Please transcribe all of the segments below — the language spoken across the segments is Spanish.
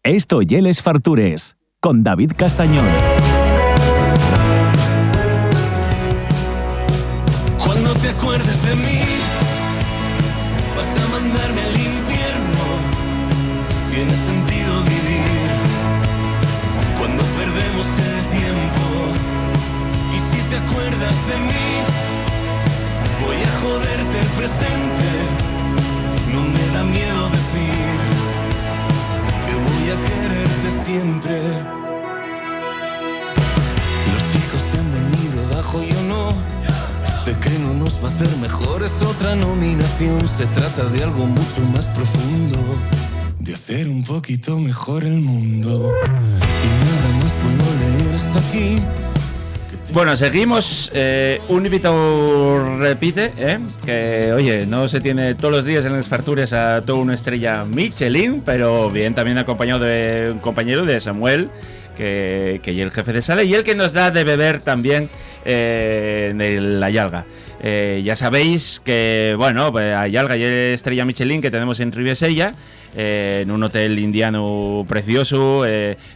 Esto y Les Fartures, con David Castañón. Cuando te acuerdes de mí, vas a mandarme al infierno. Tiene sentido vivir cuando perdemos el tiempo. Y si te acuerdas de mí, voy a joderte el presente. No me da miedo decir que voy a quererte siempre. Los chicos han venido abajo, yo no. Sé que no nos va a hacer mejores otra nominación. Se trata de algo mucho más profundo, de hacer un poquito mejor el mundo. Y nada más puedo leer hasta aquí. Bueno, seguimos. Un invitado repite, que oye, no se tiene todos los días en las Fartures a toda una estrella Michelin, pero bien, también acompañado de un compañero de Samuel, que es el jefe de sala y el que nos da de beber también en el Ayalga. Ya sabéis que, bueno, Ayalga y estrella Michelin que tenemos en Ribesella, en un hotel indiano precioso,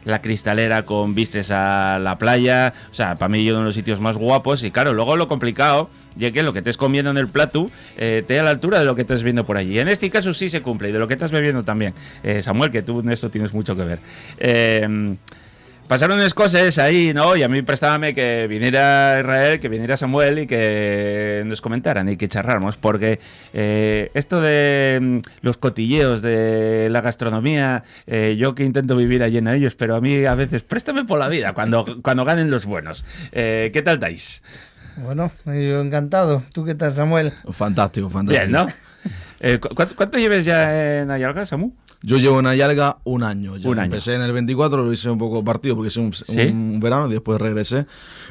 la cristalera con vistas a la playa. O sea, para mí uno de los sitios más guapos. Y claro, luego lo complicado ya que lo que estés comiendo en el plato te a la altura de lo que estás viendo por allí. En este caso sí se cumple, y de lo que estás bebiendo también, Samuel, que tú en esto tienes mucho que ver. Pasaron unas cosas ahí, ¿no? Y a mí prestábame que viniera Israel, que viniera Samuel y que nos comentaran y que charráramos, porque esto de los cotilleos de la gastronomía, yo que intento vivir allí en ellos, pero a mí a veces préstame por la vida cuando ganen los buenos. ¿Qué tal estáis? Bueno, yo encantado. ¿Tú qué tal, Samuel? Fantástico. Bien, ¿no? ¿Cuánto lleves ya en Ayalga, Samu? Yo llevo en Ayalga un año. Un año. Empecé en el 24, lo hice un poco partido porque hice un verano y después regresé.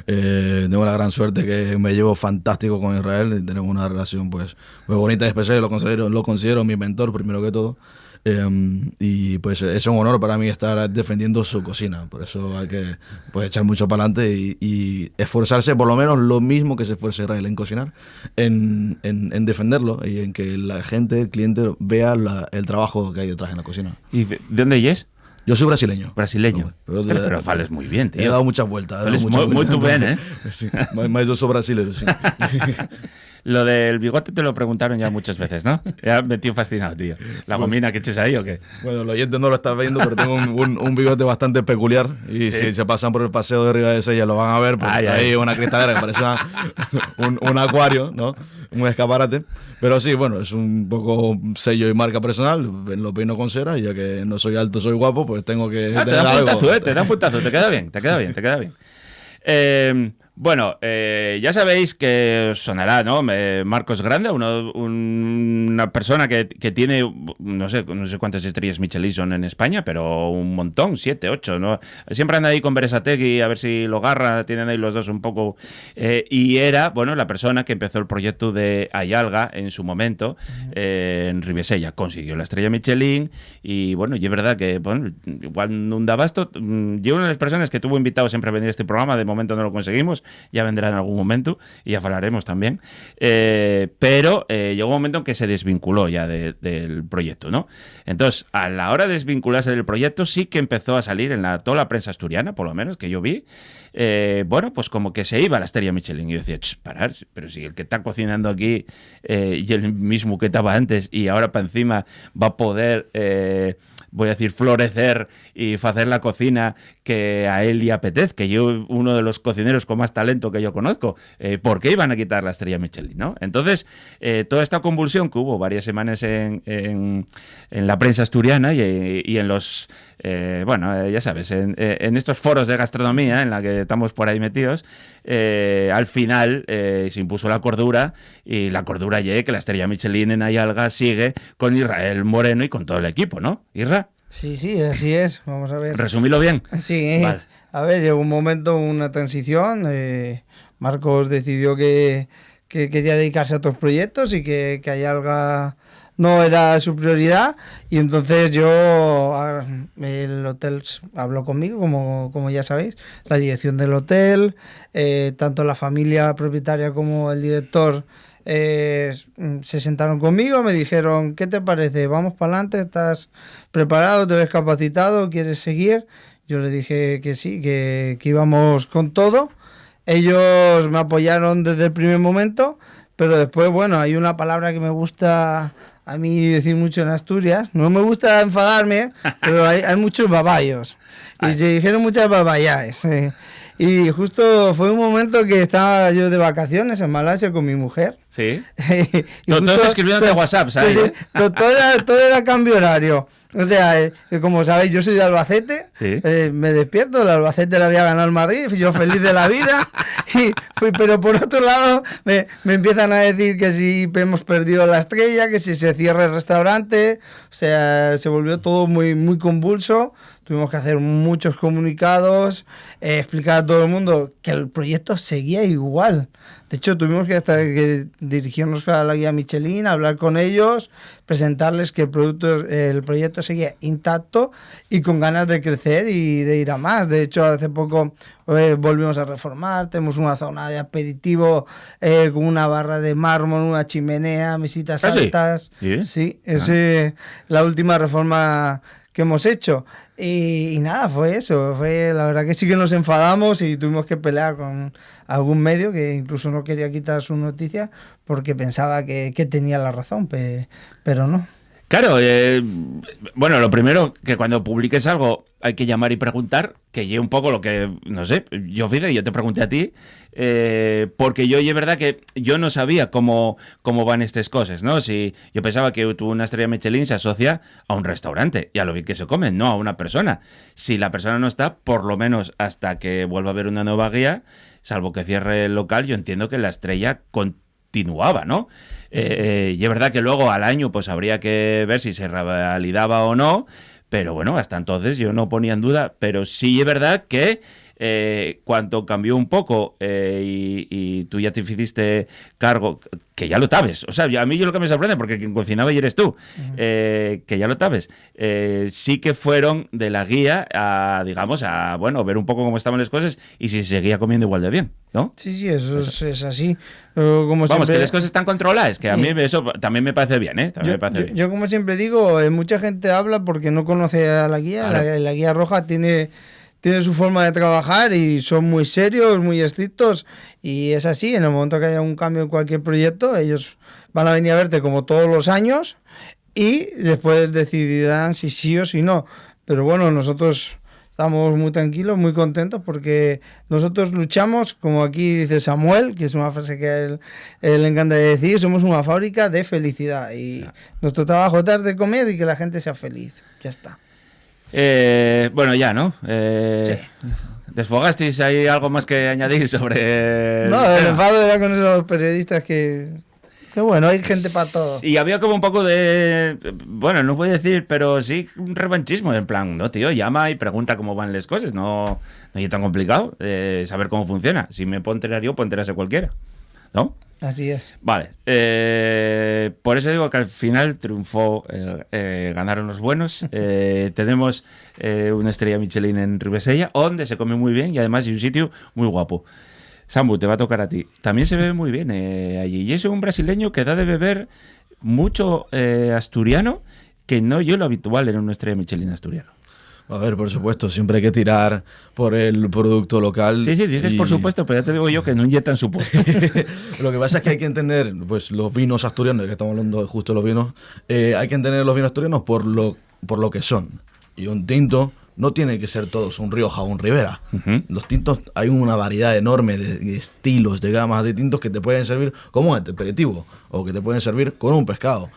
Tengo la gran suerte que me llevo fantástico con Israel y tenemos una relación pues muy bonita y especial. Lo considero mi mentor primero que todo. Y pues es un honor para mí estar defendiendo su cocina. Por eso hay que pues echar mucho para adelante y esforzarse por lo menos lo mismo que se esfuerza Israel en cocinar, en defenderlo y en que la gente, el cliente, vea el trabajo que hay detrás en la cocina. ¿Y de dónde es? Yo soy brasileño. Brasileño. Pero fales muy bien, tío. He dado muchas vueltas. Muy bien, ¿eh? Sí, más yo soy brasileño, sí. Lo del bigote te lo preguntaron ya muchas veces, ¿no? Ya me tío fascinado, tío. ¿La gomina que eches ahí o qué? Bueno, los oyentes no lo están viendo, pero tengo un bigote bastante peculiar. Y si se pasan por el paseo de Ribadesella lo van a ver, porque está ahí una cristalera que parece un acuario, ¿no? Un escaparate. Pero sí, bueno, es un poco sello y marca personal. Lo peino con cera y ya que no soy alto, soy guapo, pues tengo que tener te da algo. Puntazo, te da un puntazo. Te queda bien. Bueno, ya sabéis que os sonará, ¿no? Marcos Granda, una persona que tiene, no sé cuántas estrellas Michelin son en España, pero un montón, 7, 8, ¿no? Siempre anda ahí con Berasategui a ver si lo agarra, tienen ahí los dos un poco. Y era, bueno, la persona que empezó el proyecto de Ayalga en su momento, en Ribesella. Consiguió la estrella Michelin y, bueno, y es verdad que, bueno, igual no da basto. Yo una de las personas que tuvo invitado siempre a venir a este programa, de momento no lo conseguimos, ya vendrá en algún momento y ya hablaremos también, pero llegó un momento en que se desvinculó ya del proyecto, ¿no? Entonces, a la hora de desvincularse del proyecto sí que empezó a salir en toda la prensa asturiana, por lo menos, que yo vi, bueno, pues como que se iba a la estrella Michelin y yo decía, parar, pero si el que está cocinando aquí y el mismo que estaba antes y ahora para encima va a poder... voy a decir, florecer y hacer la cocina que a él le apetece, que yo, uno de los cocineros con más talento que yo conozco, ¿por qué iban a quitar la estrella Michelin, no? Entonces, toda esta convulsión que hubo varias semanas en la prensa asturiana y en los... bueno, ya sabes, en estos foros de gastronomía en la que estamos por ahí metidos, al final se impuso la cordura, y la cordura es que la estrella Michelin en Ayalga sigue con Israel Moreno y con todo el equipo, ¿no? ¿Isra? Sí, así es. Vamos a ver. ¿Resumílo bien? Sí. Vale. A ver, llegó un momento, una transición. Marcos decidió que quería dedicarse a otros proyectos y que Ayalga no era su prioridad, y entonces el hotel habló conmigo, como ya sabéis, la dirección del hotel, tanto la familia propietaria como el director se sentaron conmigo, me dijeron, ¿qué te parece? ¿Vamos para adelante? ¿Estás preparado? ¿Te ves capacitado? ¿Quieres seguir? Yo le dije que sí, que íbamos con todo. Ellos me apoyaron desde el primer momento, pero después, bueno, hay una palabra que me gusta a mí decir mucho en Asturias. No me gusta enfadarme, pero hay muchos babayos. Y se dijeron muchas babayáes. Y justo fue un momento que estaba yo de vacaciones en Malasia con mi mujer. Sí. Y Todos escribiéndote WhatsApp, ¿sabes? Todo era cambio horario. O sea, como sabéis, yo soy de Albacete, Sí. Me despierto, el Albacete le había ganado al Madrid, yo feliz de la vida, pero por otro lado me empiezan a decir que si hemos perdido la estrella, que si se cierra el restaurante, o sea, se volvió todo muy, muy convulso. Tuvimos que hacer muchos comunicados, explicar a todo el mundo que el proyecto seguía igual. De hecho, tuvimos que dirigirnos a la guía Michelin, hablar con ellos, presentarles que el proyecto seguía intacto y con ganas de crecer y de ir a más. De hecho, hace poco volvimos a reformar, tenemos una zona de aperitivo con una barra de mármol, una chimenea, mesitas altas. ¿Sí? Sí, es la última reforma que hemos hecho. Y nada, fue eso. La verdad que sí que nos enfadamos y tuvimos que pelear con algún medio que incluso no quería quitar su noticia porque pensaba que tenía la razón, pero no. Claro, bueno, lo primero, que cuando publiques algo hay que llamar y preguntar, que yo un poco lo que, no sé, yo te pregunté a ti, porque es verdad que yo no sabía cómo van estas cosas, ¿no? Si yo pensaba que una estrella Michelin se asocia a un restaurante y a lo bien que se come, no a una persona. Si la persona no está, por lo menos hasta que vuelva a haber una nueva guía, salvo que cierre el local, yo entiendo que la estrella continuaba, ¿no? Y es verdad que luego al año pues habría que ver si se revalidaba o no, pero bueno, hasta entonces yo no ponía en duda, pero sí es verdad que cuando cambió un poco y tú ya te hiciste cargo, que ya lo sabes, o sea, a mí lo que me sorprende, porque quien cocinaba y eres tú, que ya lo sabes, sí que fueron de la guía a, digamos, a, bueno, ver un poco cómo estaban las cosas y si se seguía comiendo igual de bien, ¿no? Sí, eso es así. Como Vamos, siempre, que las cosas están controladas, que a mí eso también me parece bien, ¿eh? También me parece bien. Yo como siempre digo, mucha gente habla porque no conoce a la guía. Claro. La guía roja tiene su forma de trabajar y son muy serios, muy estrictos y es así. En el momento que haya un cambio en cualquier proyecto, ellos van a venir a verte como todos los años y después decidirán si sí o si no. Pero bueno, nosotros estamos muy tranquilos, muy contentos porque nosotros luchamos, como aquí dice Samuel, que es una frase que a él le encanta decir, somos una fábrica de felicidad y nuestro trabajo es dar de comer y que la gente sea feliz. Ya está. Bueno, ya, ¿no? Sí. ¿Desfogasteis? ¿Hay algo más que añadir sobre...? No, el enfado era con esos periodistas que bueno, hay gente para todo. Y había como un poco de... Bueno, no voy a decir, pero sí un revanchismo. En plan, no, tío, llama y pregunta cómo van las cosas. No es tan complicado saber cómo funciona. Si me puedo enterar yo, puedo enterarse cualquiera, ¿no? Así es. Vale. Por eso digo que al final triunfó, ganaron los buenos. Tenemos una estrella Michelin en Ribesella, donde se come muy bien y además es un sitio muy guapo. Sambu, te va a tocar a ti. También se bebe muy bien allí. Y es un brasileño que da de beber mucho asturiano, que no yo lo habitual en una estrella Michelin asturiano. A ver, por supuesto, siempre hay que tirar por el producto local. Sí, dices por supuesto, pero ya te digo yo que no inyectan su puesto. Lo que pasa es que hay que entender pues los vinos asturianos, que estamos hablando justo de los vinos, hay que entender los vinos asturianos por lo que son. Y un tinto no tiene que ser todos un Rioja o un Ribera. Uh-huh. Los tintos, hay una variedad enorme de estilos, de gamas de tintos que te pueden servir como aperitivo o que te pueden servir con un pescado.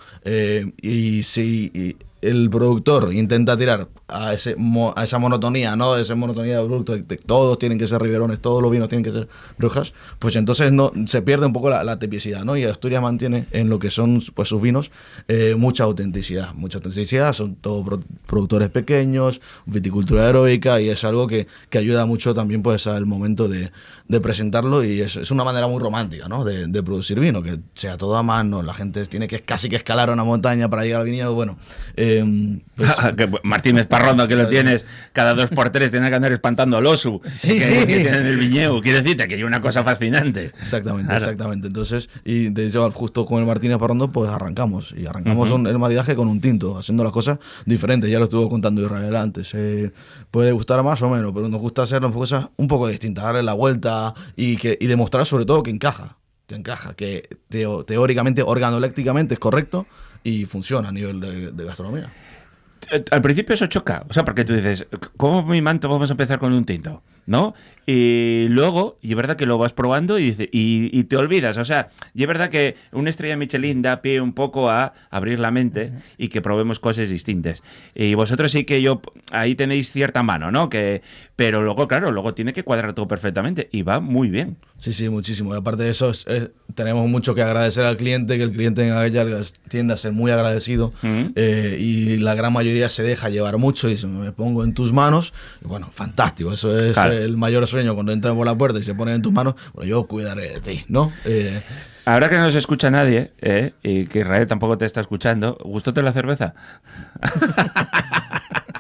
Y si el productor intenta tirar a esa monotonía, ¿no? Esa monotonía de producto, todos tienen que ser riberones, todos los vinos tienen que ser riojas, pues entonces no se pierde un poco la tipicidad, ¿no? Y Asturias mantiene en lo que son pues sus vinos mucha autenticidad, son todos productores pequeños, viticultura aeróbica, y es algo que ayuda mucho también pues al momento de presentarlo, y es una manera muy romántica, ¿no? De producir vino, que sea todo a mano, la gente tiene que casi que escalar una montaña para llegar al viñedo, bueno, Que Martínez Parrondo, que lo tienes cada 2 por 3, tiene que andar espantando al oso Sí, que sí. tiene en el viñedo. Quiero decirte que hay una cosa fascinante. Exactamente, Claro. exactamente. Entonces, y de hecho, justo con el Martínez Parrondo, pues arrancamos. Y arrancamos el maridaje con un tinto, haciendo las cosas diferentes. Ya lo estuvo contando Israel antes. Puede gustar más o menos, pero nos gusta hacer las cosas un poco distintas, darle la vuelta y demostrar sobre todo que encaja. Que teóricamente, organolécticamente es correcto y funciona a nivel de gastronomía. Al principio eso choca, o sea, porque tú dices, ¿cómo mi manto vamos a empezar con un tinto? ¿No? Y luego, y es verdad que lo vas probando y te olvidas, o sea, y es verdad que una estrella Michelin da pie un poco a abrir la mente y que probemos cosas distintas. Y vosotros sí que ahí tenéis cierta mano, ¿no? Pero luego, claro, luego tiene que cuadrar todo perfectamente y va muy bien. Sí, muchísimo. Y aparte de eso, tenemos mucho que agradecer al cliente, que el cliente en Agallas tiende a ser muy agradecido y la gran mayoría se deja llevar mucho y dice, me pongo en tus manos. Y bueno, fantástico. Eso es el mayor sueño cuando entran por la puerta y se ponen en tus manos. Bueno, yo cuidaré de ti, ¿no? Ahora que no se escucha nadie, y que Israel tampoco te está escuchando, ¿gustóte la cerveza?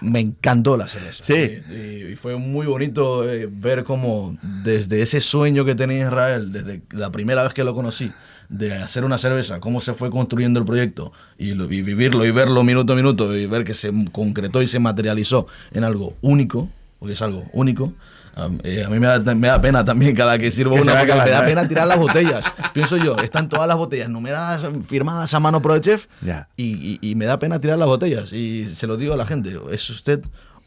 Me encantó la cerveza. Sí. Y fue muy bonito ver cómo desde ese sueño que tenía Israel, desde la primera vez que lo conocí, de hacer una cerveza, cómo se fue construyendo el proyecto y vivirlo y verlo minuto a minuto y ver que se concretó y se materializó en algo único, porque es algo único. A mí me da pena también cada que sirvo Que una, porque me da ¿eh? pena tirar las botellas. Pienso yo, están todas las botellas numeradas, firmadas a mano por el chef, Ya. y me da pena tirar las botellas. Y se lo digo a la gente, es usted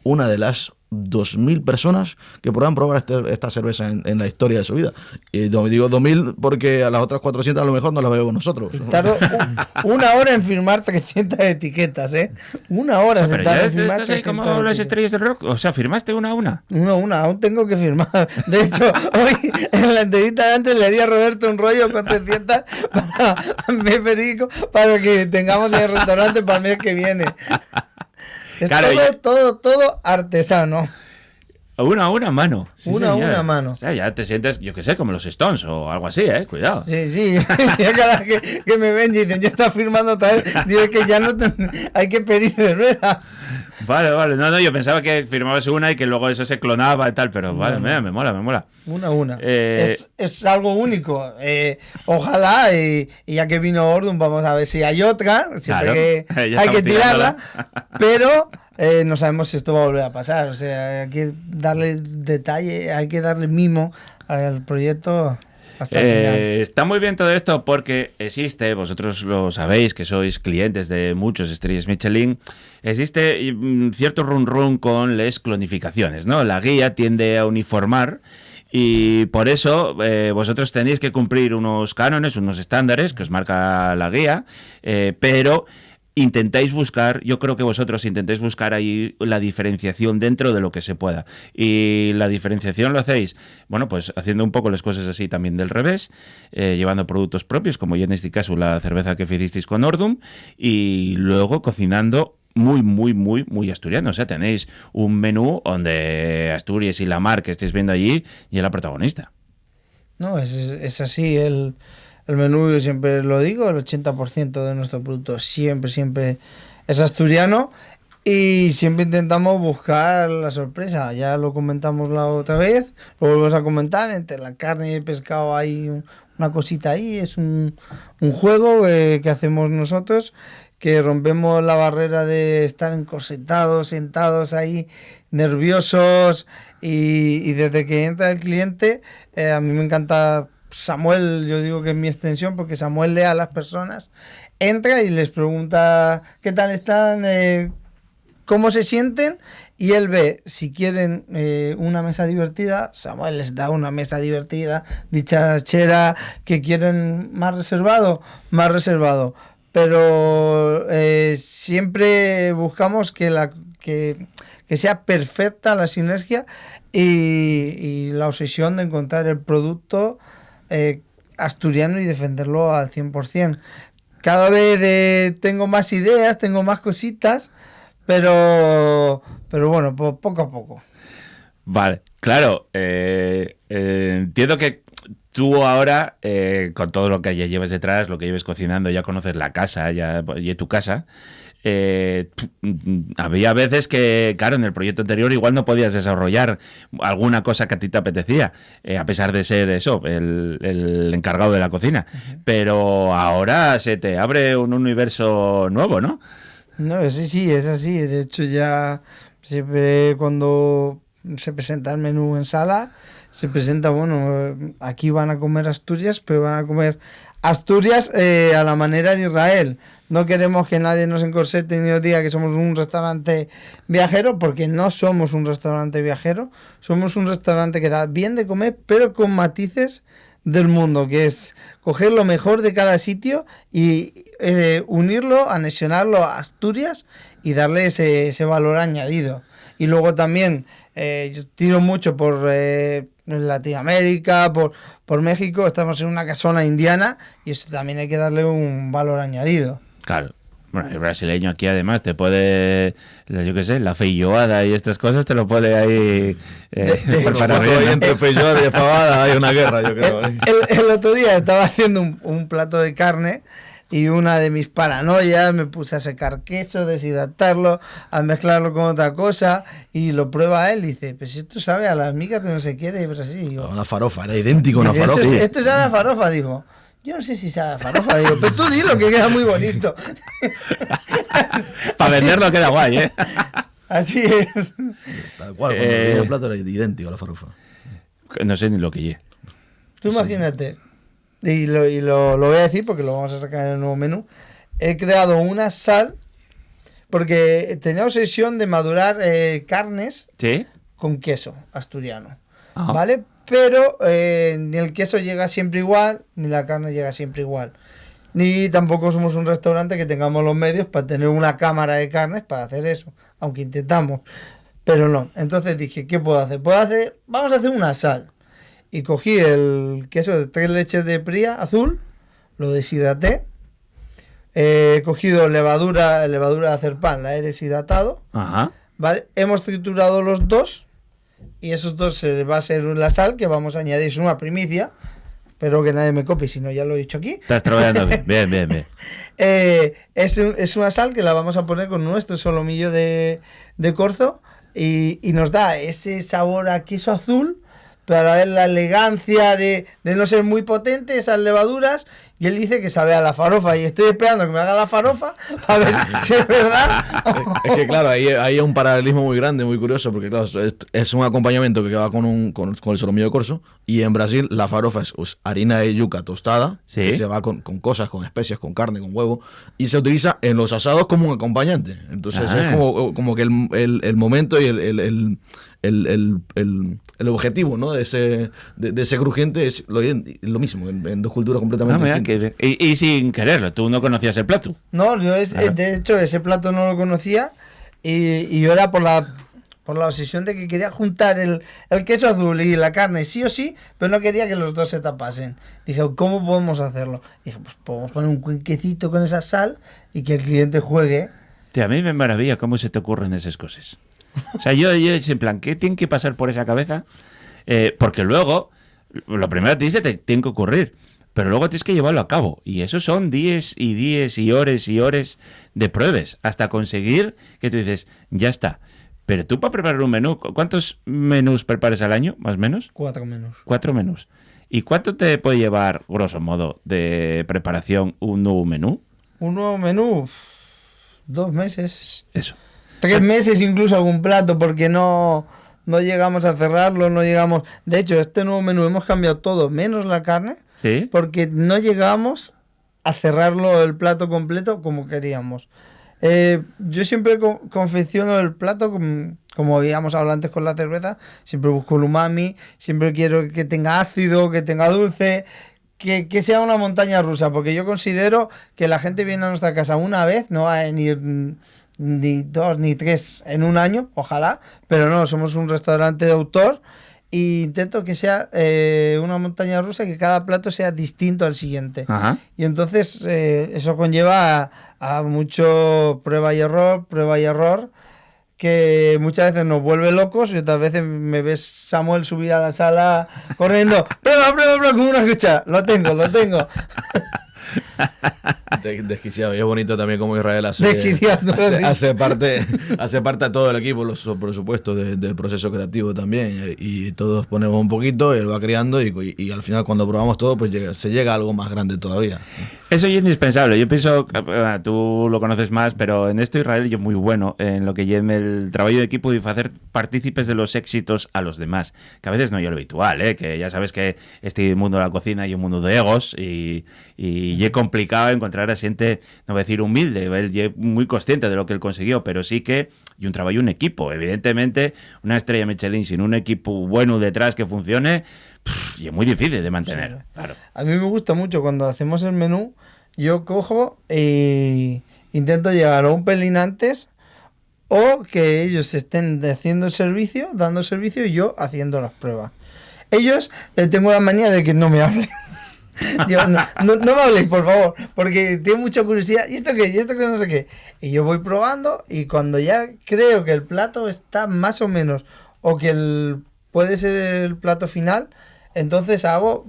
una de las 2.000 personas que podrán probar esta cerveza en la historia de su vida. Y digo 2.000 porque a las otras 400 a lo mejor no las bebemos nosotros. Tardó una hora en firmar 300 etiquetas, ¿eh? Una hora se Pero tardó ya en firmar estás ahí 300 como las etiquetas. estrellas del rock, o sea, firmaste una a una. Una, aún tengo que firmar. De hecho, hoy en la entrevista de antes le di a Roberto un rollo con 300 para que tengamos el restaurante para el mes que viene. Es Claro, todo artesano. Una a una mano. Sí, Una a señor. una mano. O sea, ya te sientes, yo qué sé, como los Stones o algo así, cuidado. Sí. Ya cada vez que me ven y dicen, ya está firmando otra vez, digo que ya no hay que pedir de rueda. Vale. No, yo pensaba que firmabas una y que luego eso se clonaba y tal, pero vale, mira, me mola. Una. Es algo único. Ojalá, y ya que vino Ordum, vamos a ver si hay otra. Siempre Claro, que ya hay que estamos tirarla. tirándola. Pero no sabemos si esto va a volver a pasar. O sea, hay que darle detalle, hay que darle mimo al proyecto hasta el final. Está muy bien todo esto porque existe, vosotros lo sabéis, que sois clientes de muchos estrellas Michelin, existe cierto run con las clonificaciones, ¿no? La guía tiende a uniformar y por eso vosotros tenéis que cumplir unos cánones, unos estándares que os marca la guía, pero intentáis buscar, yo creo que vosotros intentáis buscar ahí la diferenciación dentro de lo que se pueda. Y la diferenciación lo hacéis, bueno, pues haciendo un poco las cosas así también del revés, llevando productos propios, como ya en este caso la cerveza que hicisteis con Ordum, y luego cocinando muy asturiano. O sea, tenéis un menú donde Asturias y la mar que estáis viendo allí y es la protagonista. No, es así. El menú, yo siempre lo digo, el 80% de nuestro producto siempre es asturiano y siempre intentamos buscar la sorpresa. Ya lo comentamos la otra vez, lo volvemos a comentar, entre la carne y el pescado hay una cosita ahí, es un juego que hacemos nosotros, que rompemos la barrera de estar encorsetados, sentados ahí, nerviosos, y desde que entra el cliente, a mí me encanta Samuel, yo digo que es mi extensión, porque Samuel lee a las personas, entra y les pregunta qué tal están, cómo se sienten, y él ve si quieren una mesa divertida, Samuel les da una mesa divertida, dicharachera, que quieren más reservado, pero siempre buscamos que sea perfecta la sinergia y la obsesión de encontrar el producto asturiano y defenderlo al 100%. Cada vez tengo más ideas, tengo más cositas, pero bueno, poco a poco. Vale, claro, entiendo que tú ahora, con todo lo que ya llevas detrás, lo que lleves cocinando, ya conoces la casa, ya tu casa. Había veces que, claro, en el proyecto anterior igual no podías desarrollar alguna cosa que a ti te apetecía, a pesar de ser eso, el encargado de la cocina. Pero ahora se te abre un universo nuevo, ¿no? No, sí, es así. De hecho, ya siempre cuando se presenta el menú en sala, se presenta, bueno, aquí van a comer Asturias, pero van a comer Asturias a la manera de Israel. No queremos que nadie nos encorsete ni nos diga que somos un restaurante viajero, porque no somos un restaurante viajero. Somos un restaurante que da bien de comer, pero con matices del mundo, que es coger lo mejor de cada sitio y unirlo, anexionarlo a Asturias y darle ese valor añadido. Y luego también yo tiro mucho por Latinoamérica, por México. Estamos en una casona indiana y eso también hay que darle un valor añadido. Claro. Bueno, el brasileño aquí además te puede, yo qué sé, la feijoada y estas cosas te lo puede ahí preparar bien, ¿no? Entre feijoada y pavada hay una guerra, yo creo. El otro día estaba haciendo un plato de carne y una de mis paranoias me puse a secar queso, deshidratarlo, a mezclarlo con otra cosa y lo prueba él y dice, pues esto sabe a las migas de no sé qué de Brasil. Digo, una farofa, era idéntico a una farofa. Esto sabe a farofa, dijo. Yo no sé si sabe a farofa, digo, pero tú dilo que queda muy bonito. Para venderlo queda guay, ¿eh? Así es. Tal cual, cuando veía el plato era idéntico a la farofa. No sé ni lo que lleve. Tú imagínate, y lo voy a decir porque lo vamos a sacar en el nuevo menú. He creado una sal, porque tenía obsesión de madurar carnes, ¿sí?, con queso asturiano. Ajá. ¿Vale? Pero ni el queso llega siempre igual, ni la carne llega siempre igual. Ni tampoco somos un restaurante que tengamos los medios para tener una cámara de carnes para hacer eso, aunque intentamos. Pero no. Entonces dije, ¿qué puedo hacer? Vamos a hacer una sal. Y cogí el queso de 3 leches de Pría azul, lo deshidraté. He cogido levadura de hacer pan, la he deshidratado. Ajá. ¿Vale? Hemos triturado los dos. Y esos dos va a ser la sal que vamos a añadir. Es una primicia. Espero que nadie me copie, si no ya lo he dicho aquí. Estás trabajando bien, bien. Es una sal que la vamos a poner con nuestro solomillo de corzo y nos da ese sabor a queso azul, para ver la elegancia de no ser muy potente, esas levaduras. Y él dice que sabe a la farofa. Y estoy esperando que me haga la farofa para ver si es verdad. Es que claro, ahí hay un paralelismo muy grande, muy curioso, porque claro, es un acompañamiento que va con el solomillo de corzo. Y en Brasil la farofa es harina de yuca tostada, ¿sí?, que se va con cosas, con especias, con carne, con huevo. Y se utiliza en los asados como un acompañante. Entonces es como que el momento y el objetivo, ¿no?, de ese crujiente es lo mismo, en dos culturas completamente distintas. Y sin quererlo, tú no conocías el plato. No, yo de hecho ese plato no lo conocía y yo era por la obsesión de que quería juntar el queso azul y la carne sí o sí, pero no quería que los dos se tapasen. Dije, ¿cómo podemos hacerlo? Dije, pues podemos poner un cuenquecito con esa sal y que el cliente juegue. A mí me maravilla cómo se te ocurren esas cosas. O sea, yo en plan, ¿qué tiene que pasar por esa cabeza? Porque luego, lo primero a ti se te tiene que ocurrir, pero luego tienes que llevarlo a cabo. Y eso son días y días y horas de pruebas hasta conseguir que tú dices, ya está. Pero tú para preparar un menú, ¿cuántos menús preparas al año, más o menos? 4 menús. 4 menús. ¿Y cuánto te puede llevar, grosso modo, de preparación un nuevo menú? Un nuevo menú, 2 meses. Eso. 3 meses incluso algún plato, porque no llegamos a cerrarlo, no llegamos... De hecho, este nuevo menú hemos cambiado todo, menos la carne, ¿sí?, porque no llegamos a cerrarlo el plato completo como queríamos. Yo siempre confecciono el plato como habíamos hablado antes con la cerveza, siempre busco el umami, siempre quiero que tenga ácido, que tenga dulce, que sea una montaña rusa, porque yo considero que la gente viene a nuestra casa una vez, no va a venir ni 2 ni 3 en un año, ojalá, pero no, somos un restaurante de autor e intento que sea una montaña rusa, que cada plato sea distinto al siguiente. Ajá. Y entonces eso conlleva a mucho prueba y error, que muchas veces nos vuelve locos y otras veces me ves Samuel subir a la sala corriendo, prueba, con una escucha, lo tengo. Desquiciado. Y es bonito también como Israel hace parte a todo el equipo, por supuesto, del proceso creativo también. Y todos ponemos un poquito, él va creando y al final cuando probamos todo, pues se llega a algo más grande todavía. Eso es indispensable. Yo pienso, tú lo conoces más, pero en esto Israel es muy bueno en lo que lleva el trabajo de equipo y hacer partícipes de los éxitos a los demás, que a veces no es lo habitual, que ya sabes que este mundo de la cocina hay un mundo de egos y es complicado encontrar a gente, no voy a decir humilde, él es muy consciente de lo que él consiguió, pero sí que y un trabajo y un equipo. Evidentemente, una estrella Michelin sin un equipo bueno detrás que funcione, y es muy difícil de mantener. Sí. Claro. A mí me gusta mucho cuando hacemos el menú, yo cojo e intento llegar a un pelín antes o que ellos estén haciendo el servicio, dando el servicio y yo haciendo las pruebas. Ellos tengo la manía de que no me hablen. Yo, no me habléis, por favor, porque tengo mucha curiosidad. ¿Y esto qué? ¿Y esto qué? No sé qué. Y yo voy probando y cuando ya creo que el plato está más o menos o que puede ser el plato final, entonces hago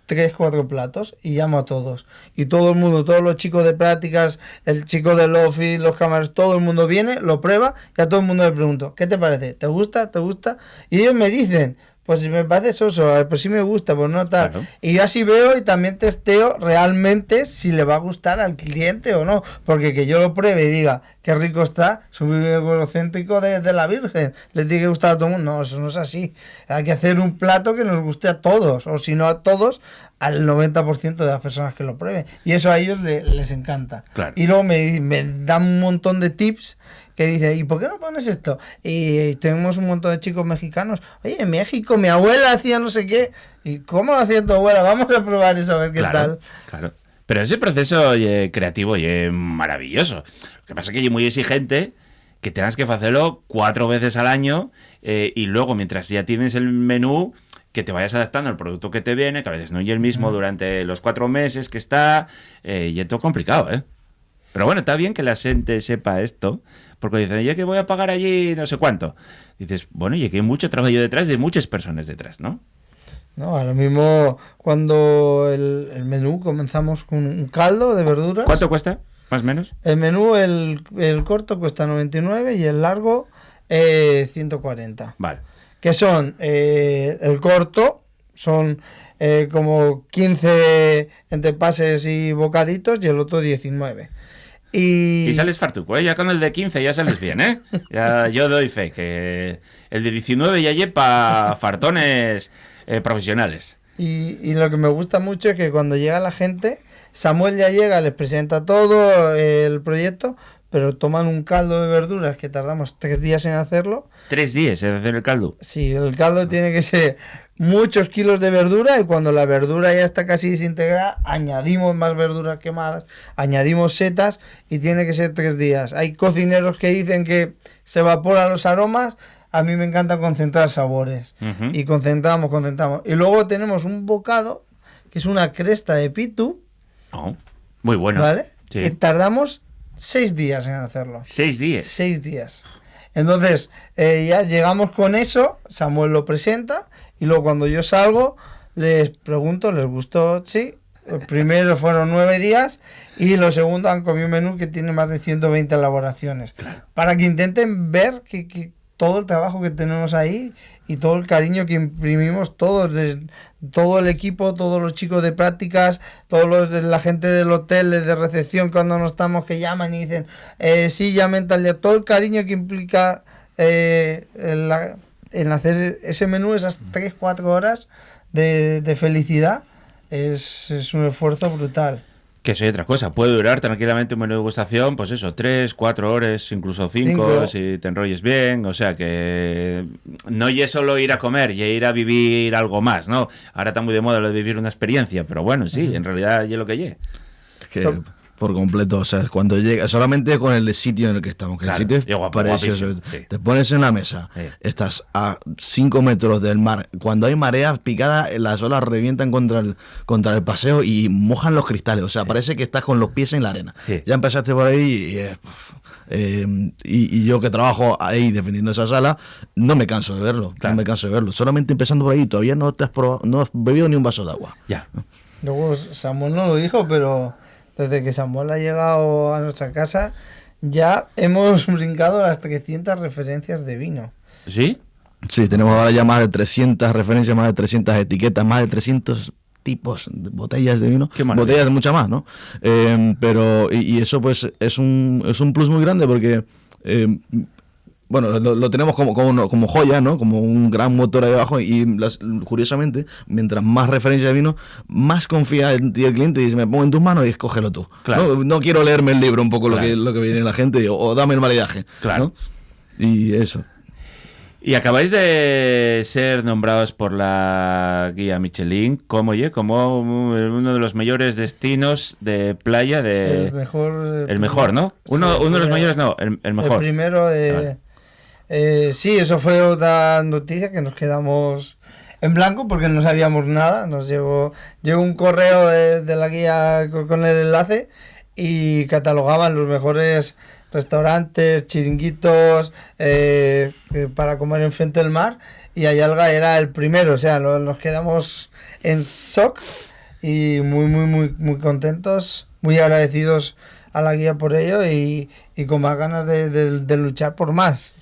3-4 platos y llamo a todos. Y todo el mundo, todos los chicos de prácticas, el chico del office, los cámaras, todo el mundo viene, lo prueba y a todo el mundo le pregunto, ¿qué te parece? ¿Te gusta? ¿Te gusta? Y ellos me dicen, pues si me parece soso, pues sí me gusta, pues no tal. Claro. Y yo así veo y también testeo realmente si le va a gustar al cliente o no. Porque que yo lo pruebe y diga qué rico está, soy un egocéntrico de la Virgen. Le tiene que gustar a todo el mundo. No, eso no es así. Hay que hacer un plato que nos guste a todos. O si no a todos, al 90% de las personas que lo prueben. Y eso a ellos les encanta. Claro. Y luego me dan un montón de tips que dice, ¿y por qué no pones esto? Y tenemos un montón de chicos mexicanos. Oye, en México mi abuela hacía no sé qué. ¿Y cómo lo hacía tu abuela? Vamos a probar eso, a ver qué tal. Claro. Pero ese proceso creativo es maravilloso. Lo que pasa es que es muy exigente, que tengas que hacerlo 4 veces al año y luego, mientras ya tienes el menú, que te vayas adaptando al producto que te viene, que a veces no es el mismo durante los 4 meses que está, y es todo complicado, Pero bueno, está bien que la gente sepa esto, porque dicen, ya que voy a pagar allí no sé cuánto. Dices, bueno, y que hay mucho trabajo detrás de muchas personas detrás, ¿no? No, ahora mismo cuando el menú comenzamos con un caldo de verduras. ¿Cuánto cuesta, más o menos? El menú, el corto cuesta 99 y el largo 140. Vale. Que son, el corto son como 15 entre pases y bocaditos y el otro 19. Y sales fartuco, ya con el de 15 ya sales bien, Ya, yo doy fe, que el de 19 ya lleva fartones profesionales. Y lo que me gusta mucho es que cuando llega la gente, Samuel ya llega, les presenta todo el proyecto, pero toman un caldo de verduras que tardamos 3 días en hacerlo. 3 días en hacer el caldo. Sí, el caldo tiene que ser muchos kilos de verdura y cuando la verdura ya está casi desintegrada, añadimos más verduras quemadas, añadimos setas y tiene que ser 3 días. Hay cocineros que dicen que se evaporan los aromas, a mí me encanta concentrar sabores. Y concentramos. Y luego tenemos un bocado que es una cresta de pitu. Oh, muy bueno. ¿Vale? Sí. Que tardamos 6 días en hacerlo. 6 días. 6 días. Entonces, ya llegamos con eso, Samuel lo presenta, y luego cuando yo salgo, les pregunto, ¿les gustó? Sí. El primero fueron 9 días, y lo segundo han comido un menú que tiene más de 120 elaboraciones. Claro. Para que intenten ver que todo el trabajo que tenemos ahí, y todo el cariño que imprimimos todos, todo el equipo, todos los chicos de prácticas, la gente del hotel, de recepción, cuando no estamos, que llaman y dicen, sí, llamen tal día, todo el cariño que implica en hacer ese menú, esas 3-4 horas de felicidad, es un esfuerzo brutal. Que eso es otra cosa, puede durar tranquilamente un menú de degustación, pues eso, 3-4 horas, incluso 5, si te enrolles bien, o sea que no es solo ir a comer, y ir a vivir algo más, ¿no? Ahora está muy de moda lo de vivir una experiencia, pero bueno, sí, en realidad es lo que es. Es que por completo, o sea, cuando llega, solamente con el sitio en el que estamos, que claro, el sitio es precioso, sí. Te pones en la mesa, sí. Estás a 5 metros del mar, cuando hay mareas picadas, las olas revientan contra el paseo y mojan los cristales, o sea, sí. Parece que estás con los pies en la arena. Sí. Ya empezaste por ahí y y yo que trabajo ahí defendiendo esa sala, no me canso de verlo, Claro. no me canso de verlo. Solamente empezando por ahí, todavía no te has probado, no has bebido ni un vaso de agua. Ya. Luego Samuel no lo dijo, pero desde que Samuel ha llegado a nuestra casa ya hemos brincado las 300 referencias de vino. ¿Sí? Sí, tenemos ahora ya más de 300 referencias, más de 300 etiquetas, más de 300 tipos de botellas de vino. Qué maravilla. Botellas de mucha más, ¿no? Pero y eso pues es un plus muy grande porque bueno, lo tenemos como joya, ¿no? Como un gran motor ahí abajo y curiosamente, mientras más referencias de vino, más confía en ti el cliente y dice, me pongo en tus manos y escógelo tú. Claro. No quiero leerme el libro un poco Claro. lo que viene la gente o dame el maridaje. Claro. ¿no? Y eso. Y acabáis de ser nombrados por la guía Michelin como uno de los mejores destinos de playa de... El mejor, ¿no? Uno de los mayores, no, el mejor. El primero de... sí, eso fue otra noticia que nos quedamos en blanco porque no sabíamos nada. Nos llegó un correo de la guía con el enlace y catalogaban los mejores restaurantes, chiringuitos para comer enfrente del mar, y Ayalga era el primero. O sea, nos quedamos en shock y muy contentos, muy agradecidos a la guía por ello y con más ganas de luchar por más.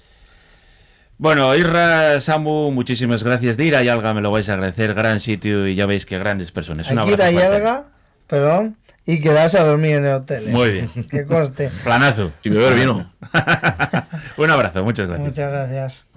Bueno, Isra, Samu, muchísimas gracias. De ir a Ayalga me lo vais a agradecer, gran sitio y ya veis que grandes personas. Hay que ir a Ayalga, perdón, y quedarse a dormir en el hotel. Muy bien. Que conste. Planazo. Y beber vino. Un abrazo, muchas gracias. Muchas gracias.